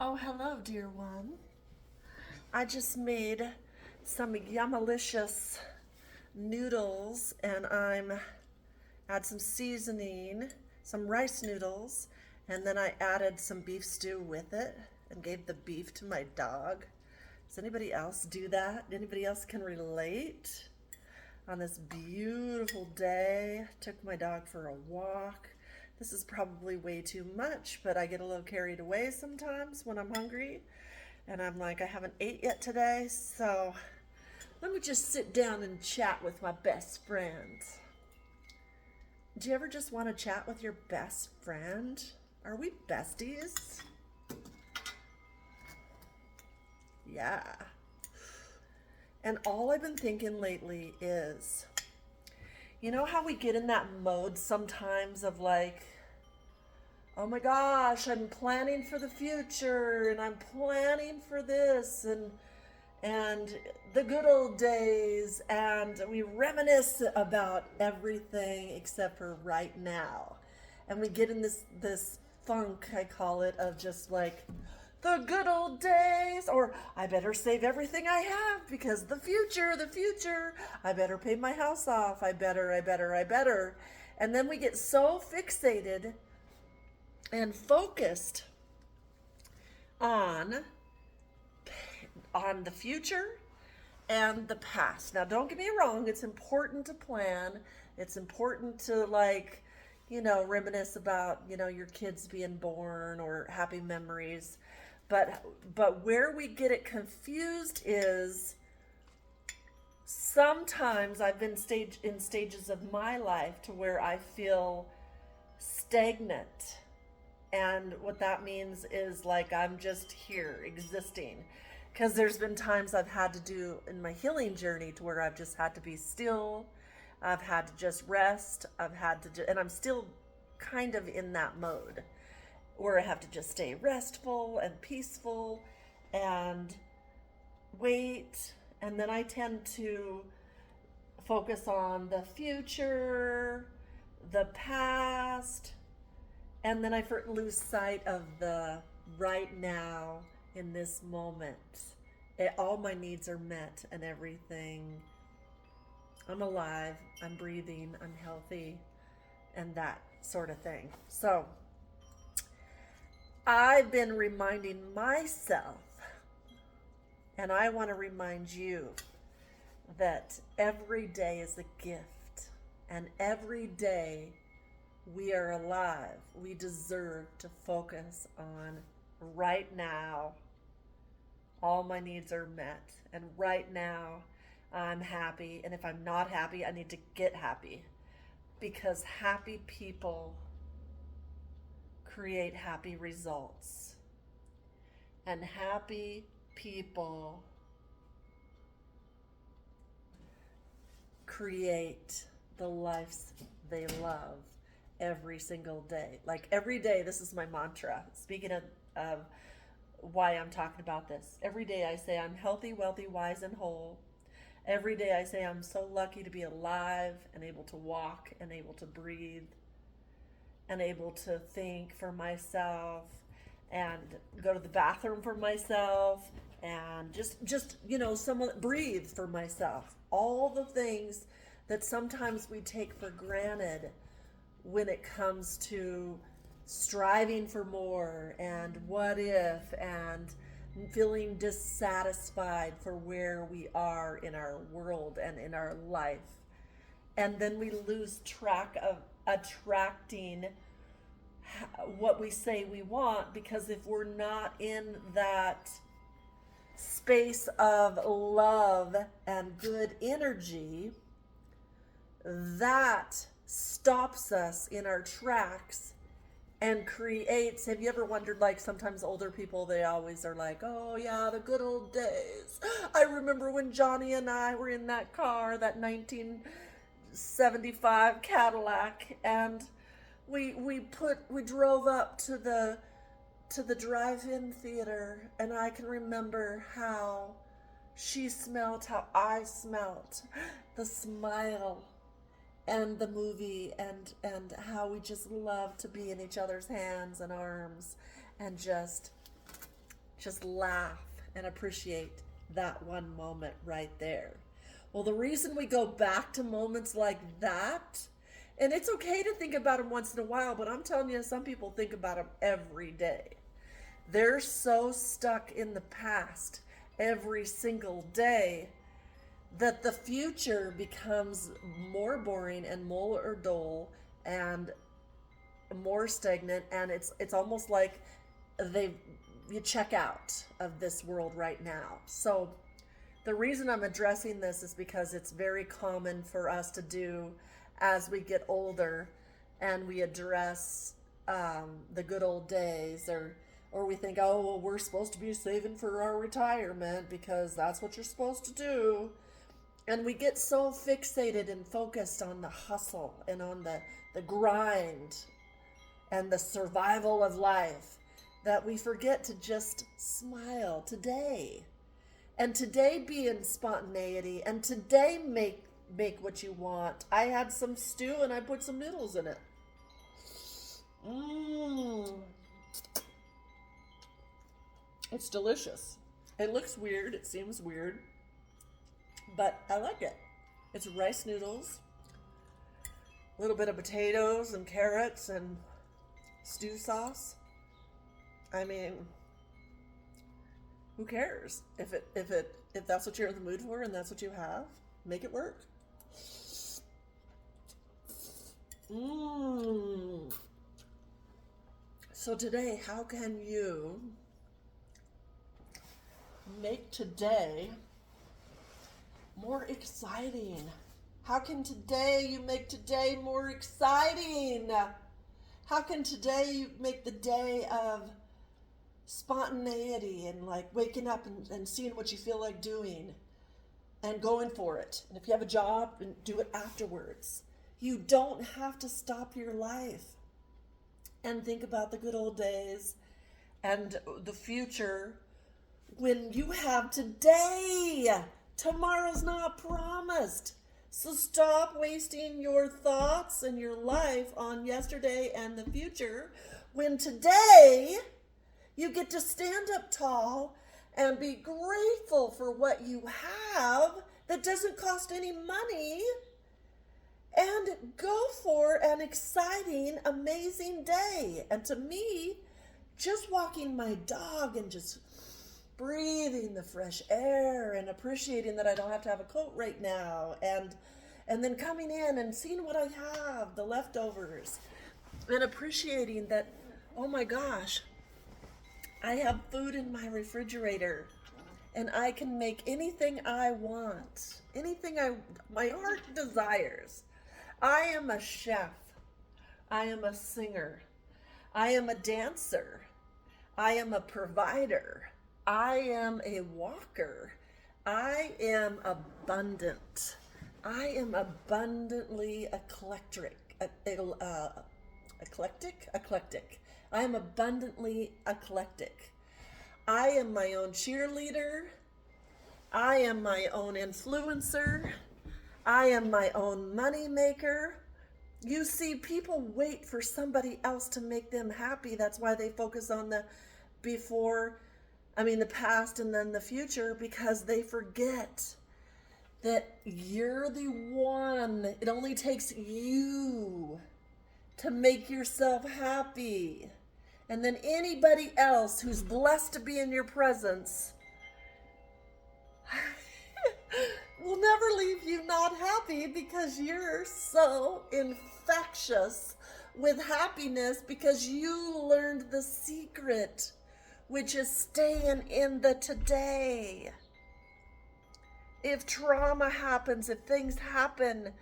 Oh, hello, dear one. I just made some yummalicious noodles and I'm add some seasoning, some rice noodles, and then I added some beef stew with it and gave the beef to my dog. Does anybody else do that? Anybody else can relate? On this beautiful day, took my dog for a walk. This is probably way too much, but I get a little carried away sometimes when I'm hungry. And I'm like, I haven't ate yet today, so let me just sit down and chat with my best friend. Do you ever just want to chat with your best friend? Are we besties? Yeah. And all I've been thinking lately is, you know how we get in that mode sometimes of like, oh my gosh, I'm planning for the future and I'm planning for this and the good old days, and we reminisce about everything except for right now. And we get in this funk, I call it, of just like the good old days, or I better save everything I have because the future, I better pay my house off, I better. And then we get so fixated and focused on the future and the past. Now, don't get me wrong, it's important to plan. It's important to reminisce about, your kids being born or happy memories. But where we get it confused is sometimes I've been in stages of my life to where I feel stagnant. And what that means is like I'm just here existing. Because there's been times I've had to do in my healing journey to where I've just had to be still. I've had to just rest. And I'm still kind of in that mode where I have to just stay restful and peaceful and wait. And then I tend to focus on the future, the past, and then I lose sight of the right now in this moment. All my needs are met and everything. I'm alive, I'm breathing, I'm healthy, and that sort of thing. So I've been reminding myself, and I want to remind you, that every day is a gift, and every day we are alive. We deserve to focus on right now. All my needs are met, and right now I'm happy, and if I'm not happy, I need to get happy, because happy people create happy results, and happy people create the lives they love every single day. Like every day, this is my mantra. Speaking of why I'm talking about this, every day I say I'm healthy, wealthy, wise, and whole. Every day I say I'm so lucky to be alive and able to walk and able to breathe and able to think for myself and go to the bathroom for myself and just someone breathe for myself. All the things that sometimes we take for granted when it comes to striving for more and what if and feeling dissatisfied for where we are in our world and in our life. And then we lose track of attracting what we say we want, because if we're not in that space of love and good energy, that stops us in our tracks and creates. Have you ever wondered, like sometimes older people, they always are like, oh yeah, the good old days. I remember when Johnny and I were in that car, that 1975 Cadillac, and we drove up to the drive-in theater, and I can remember how she smelt, how I smelt, the smile and the movie, and how we just love to be in each other's hands and arms and just Just laugh and appreciate that one moment right there. Well, the reason we go back to moments like that, and it's okay to think about them once in a while, but I'm telling you, some people think about them every day. They're so stuck in the past every single day that the future becomes more boring and more dull and more stagnant, and it's almost like you check out of this world right now. So the reason I'm addressing this is because it's very common for us to do as we get older, and we address the good old days, or we think, oh, well, we're supposed to be saving for our retirement because that's what you're supposed to do. And we get so fixated and focused on the hustle and on the grind and the survival of life that we forget to just smile today. And today be in spontaneity, and today make what you want. I had some stew and I put some noodles in it. It's delicious. It looks weird. It seems weird. But I like it. It's rice noodles, a little bit of potatoes and carrots and stew sauce. I mean, who cares? If that's what you're in the mood for and that's what you have, make it work. So today, how can you make today more exciting? How can today you make today more exciting? How can today you make the day of spontaneity and like waking up and seeing what you feel like doing and going for it? And if you have a job, and do it afterwards. You don't have to stop your life and think about the good old days and the future when you have today. Tomorrow's not promised. So stop wasting your thoughts and your life on yesterday and the future when today you get to stand up tall and be grateful for what you have that doesn't cost any money, and go for an exciting, amazing day. And to me, just walking my dog and just breathing the fresh air and appreciating that I don't have to have a coat right now, and then coming in and seeing what I have, the leftovers, and appreciating that, oh my gosh, I have food in my refrigerator and I can make anything I want, anything my heart desires. I am a chef. I am a singer. I am a dancer. I am a provider. I am a walker. I am abundant. I am abundantly eclectic. Eclectic. I am abundantly eclectic. I am my own cheerleader. I am my own influencer. I am my own money maker. You see, people wait for somebody else to make them happy. That's why they focus on the past and then the future, because they forget that you're the one. It only takes you to make yourself happy. And then anybody else who's blessed to be in your presence will never leave you not happy, because you're so infectious with happiness because you learned the secret, which is staying in the today. If trauma happens, if things happen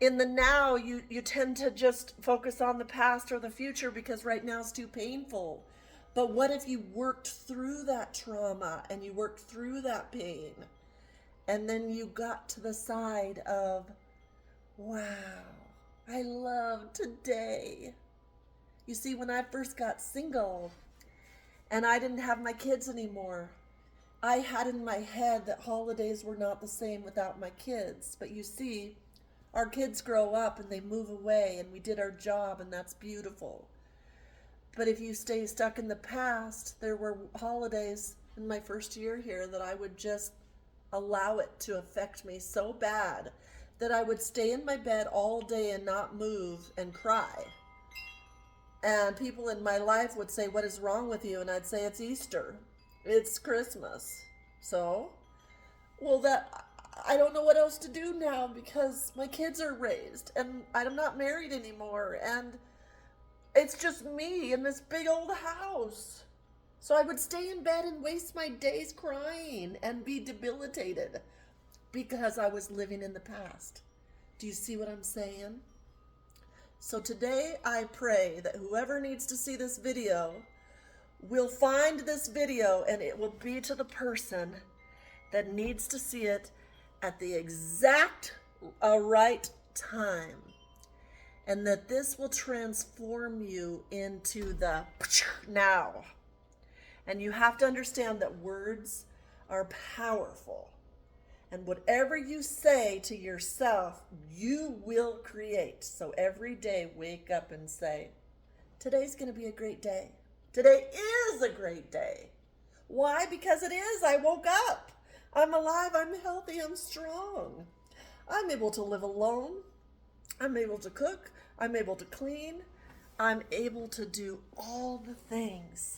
in the now, you tend to just focus on the past or the future because right now is too painful. But what if you worked through that trauma and you worked through that pain, and then you got to the side of, wow, I love today. You see, when I first got single and I didn't have my kids anymore, I had in my head that holidays were not the same without my kids. But you see, our kids grow up and they move away, and we did our job, and that's beautiful. But if you stay stuck in the past, there were holidays in my first year here that I would just allow it to affect me so bad that I would stay in my bed all day and not move and cry. And people in my life would say, "What is wrong with you?" And I'd say, "It's Easter. It's Christmas." So, well, that I don't know what else to do now because my kids are raised and I'm not married anymore. And it's just me in this big old house. So I would stay in bed and waste my days crying and be debilitated because I was living in the past. Do you see what I'm saying? So today I pray that whoever needs to see this video will find this video, and it will be to the person that needs to see it at the exact right time. And that this will transform you into the now. And you have to understand that words are powerful. And whatever you say to yourself, you will create. So every day, wake up and say, today's going to be a great day. Today is a great day. Why? Because it is. I woke up. I'm alive. I'm healthy. I'm strong. I'm able to live alone. I'm able to cook. I'm able to clean. I'm able to do all the things.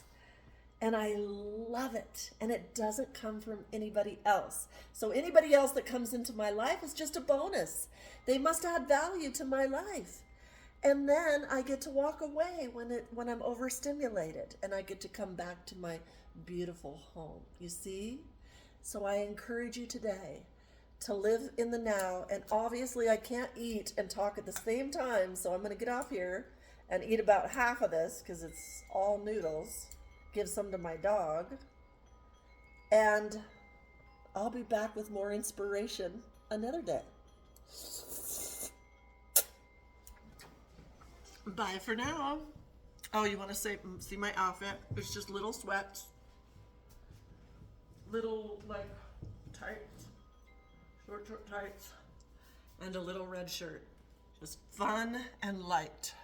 And I love it. And it doesn't come from anybody else. So anybody else that comes into my life is just a bonus. They must add value to my life. And then I get to walk away when I'm overstimulated. And I get to come back to my beautiful home. You see? So I encourage you today to live in the now. And obviously I can't eat and talk at the same time. So I'm going to get off here and eat about half of this because it's all noodles. Give some to my dog. And I'll be back with more inspiration another day. Bye for now. Oh, you want to see my outfit? It's just little sweats. Little, like, tights. Short tights. And a little red shirt. Just fun and light.